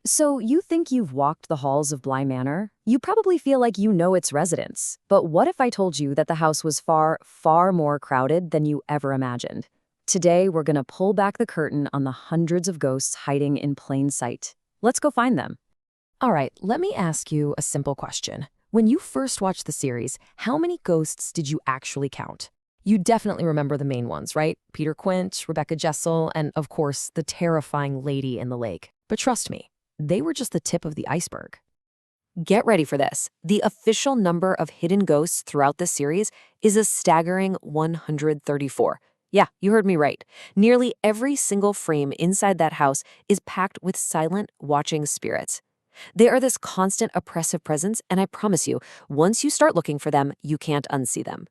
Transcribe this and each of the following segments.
So you think you've walked the halls of Bly Manor? You probably feel like you know its residents. But what if I told you that the house was far, far more crowded than you ever imagined? Today, we're going to pull back the curtain on the hundreds of ghosts hiding in plain sight. Let's go find them. All right, let me ask you a simple question. When you first watched the series, how many ghosts did you actually count? You definitely remember the main ones, right? Peter Quint, Rebecca Jessel, and of course, the terrifying lady in the lake. But trust me, they were just the tip of the iceberg. Get ready for this. The official number of hidden ghosts throughout this series is a staggering 134. Yeah, you heard me right. Nearly every single frame inside that house is packed with silent, watching spirits. They are this constant oppressive presence, and I promise you, once you start looking for them, you can't unsee them.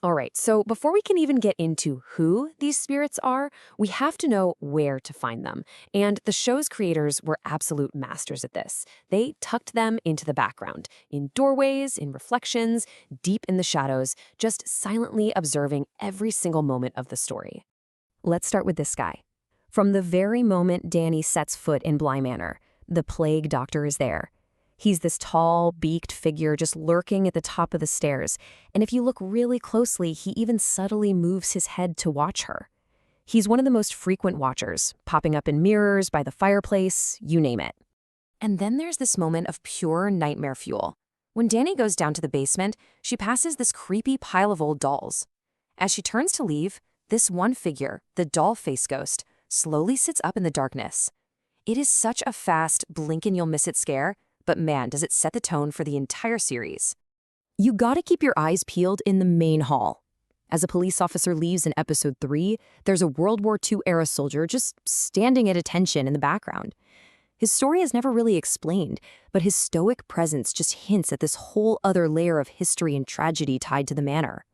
All right, so before we can even get into who these spirits are, we have to know where to find them. And the show's creators were absolute masters at this. They tucked them into the background, in doorways, in reflections, deep in the shadows, just silently observing every single moment of the story. Let's start with this guy. From the very moment Dani sets foot in Bly Manor, the plague doctor is there. He's this tall, beaked figure just lurking at the top of the stairs, and if you look really closely, he even subtly moves his head to watch her. He's one of the most frequent watchers, popping up in mirrors, by the fireplace, you name it. And then there's this moment of pure nightmare fuel. When Dani goes down to the basement, she passes this creepy pile of old dolls. As she turns to leave, this one figure, the doll face ghost, slowly sits up in the darkness. It is such a fast, blink-and-you'll-miss-it scare, but man, does it set the tone for the entire series. You gotta keep your eyes peeled in the main hall. As a police officer leaves in episode 3, there's a World War II-era soldier just standing at attention in the background. His story is never really explained, but his stoic presence just hints at this whole other layer of history and tragedy tied to the manor.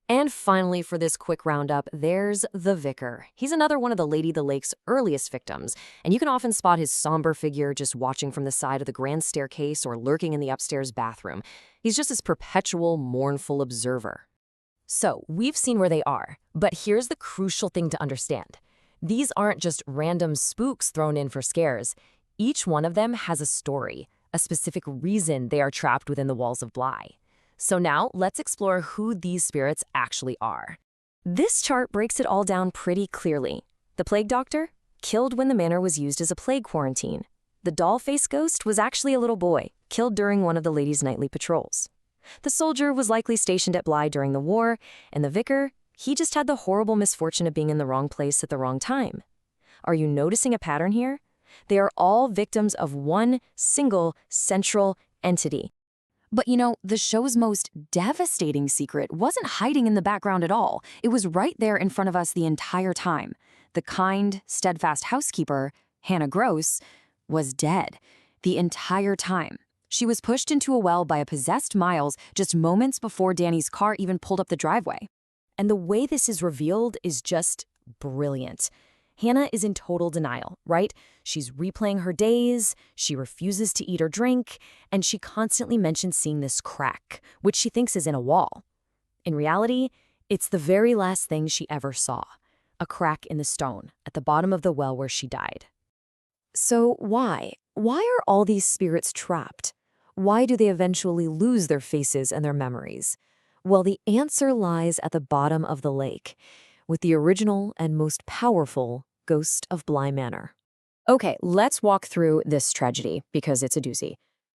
And finally, for this quick roundup, there's the vicar. He's another one of the Lady the Lake's earliest victims, and you can often spot his somber figure just watching from the side of the grand staircase or lurking in the upstairs bathroom. He's just this perpetual, mournful observer. So, we've seen where they are, but here's the crucial thing to understand. These aren't just random spooks thrown in for scares. Each one of them has a story, a specific reason they are trapped within the walls of Bly. So now, let's explore who these spirits actually are. This chart breaks it all down pretty clearly. The plague doctor? Killed when the manor was used as a plague quarantine. The doll-face ghost was actually a little boy, killed during one of the ladies' nightly patrols. The soldier was likely stationed at Bly during the war, and the vicar, he just had the horrible misfortune of being in the wrong place at the wrong time. Are you noticing a pattern here? They are all victims of one single central entity. But you know, the show's most devastating secret wasn't hiding in the background at all. It was right there in front of us the entire time. The kind, steadfast housekeeper, Hannah Grose, was dead the entire time. She was pushed into a well by a possessed Miles just moments before Dani's car even pulled up the driveway. And the way this is revealed is just brilliant. Hannah is in total denial, right? She's replaying her days, she refuses to eat or drink, and she constantly mentions seeing this crack, which she thinks is in a wall. In reality, it's the very last thing she ever saw, a crack in the stone at the bottom of the well where she died. So why? Why are all these spirits trapped? Why do they eventually lose their faces and their memories? Well, the answer lies at the bottom of the lake, with the original and most powerful ghost of Bly Manor. Okay, let's walk through this tragedy, because it's a doozy.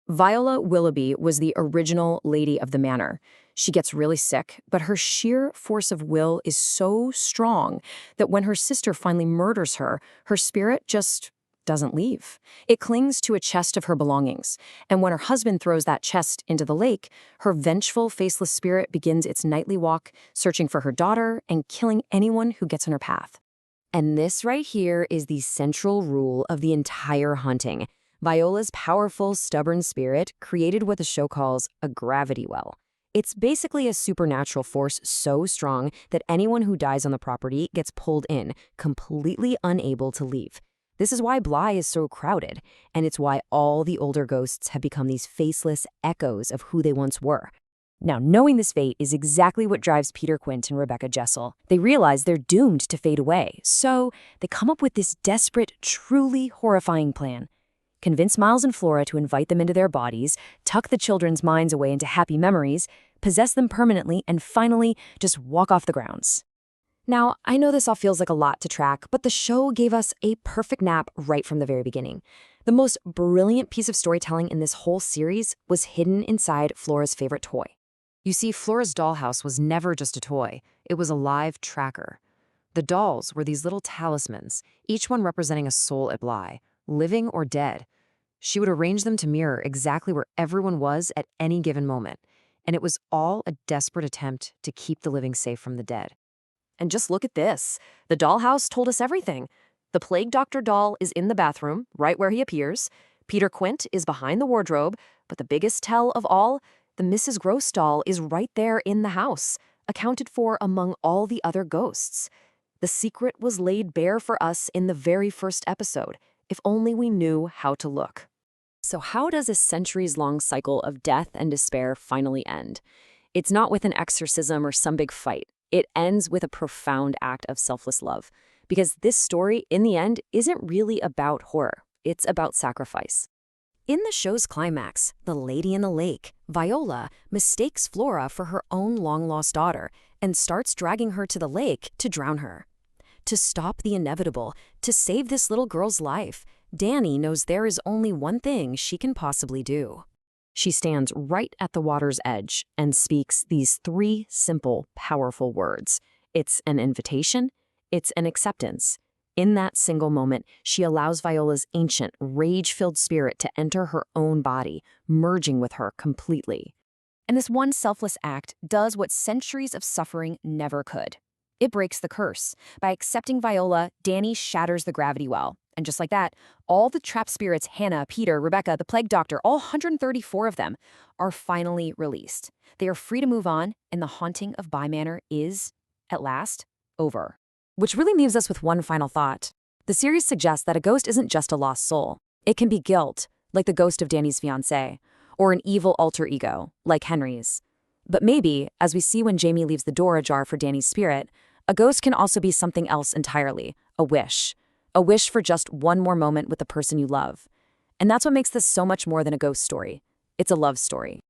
Viola Willoughby was the original lady of the manor. She gets really sick, but her sheer force of will is so strong that when her sister finally murders her, her spirit just doesn't leave. It clings to a chest of her belongings, and when her husband throws that chest into the lake, her vengeful, faceless spirit begins its nightly walk, searching for her daughter and killing anyone who gets in her path. And this right here is the central rule of the entire haunting. Viola's powerful, stubborn spirit created what the show calls a gravity well. It's basically a supernatural force so strong that anyone who dies on the property gets pulled in, completely unable to leave. This is why Bly is so crowded, and it's why all the older ghosts have become these faceless echoes of who they once were. Now, knowing this fate is exactly what drives Peter Quint and Rebecca Jessel. They realize they're doomed to fade away, so they come up with this desperate, truly horrifying plan. convince Miles and Flora to invite them into their bodies, tuck the children's minds away into happy memories, possess them permanently, and finally just walk off the grounds. Now, I know this all feels like a lot to track, but the show gave us a perfect nap right from the very beginning. The most brilliant piece of storytelling in this whole series was hidden inside Flora's favorite toy. You see, Flora's dollhouse was never just a toy. It was a live tracker. The dolls were these little talismans, each one representing a soul at Bly, living or dead. She would arrange them to mirror exactly where everyone was at any given moment, and it was all a desperate attempt to keep the living safe from the dead. And just look at this. The dollhouse told us everything. The Plague Doctor doll is in the bathroom, right where he appears. Peter Quint is behind the wardrobe, but the biggest tell of all, the Mrs. Grose doll is right there in the house, accounted for among all the other ghosts. The secret was laid bare for us in the very first episode, if only we knew how to look. So how does a centuries-long cycle of death and despair finally end? It's not with an exorcism or some big fight. It ends with a profound act of selfless love. Because this story, in the end, isn't really about horror. It's about sacrifice. In the show's climax, the lady in the lake, Viola, mistakes Flora for her own long-lost daughter and starts dragging her to the lake to drown her. To stop the inevitable, to save this little girl's life, Dani knows there is only one thing she can possibly do. She stands right at the water's edge and speaks these three simple, powerful words. It's an invitation, it's an acceptance. In that single moment, she allows Viola's ancient, rage-filled spirit to enter her own body, merging with her completely. And this one selfless act does what centuries of suffering never could. It breaks the curse. By accepting Viola, Dani shatters the gravity well. And just like that, all the trapped spirits, Hannah, Peter, Rebecca, the Plague Doctor, all 134 of them, are finally released. They are free to move on, and the Haunting of Bly Manor is, at last, over. Which really leaves us with one final thought. The series suggests that a ghost isn't just a lost soul. It can be guilt, like the ghost of Dani's fiancé, or an evil alter ego, like Henry's. But maybe, as we see when Jamie leaves the door ajar for Dani's spirit, a ghost can also be something else entirely, a wish. A wish for just one more moment with the person you love. And that's what makes this so much more than a ghost story. It's a love story.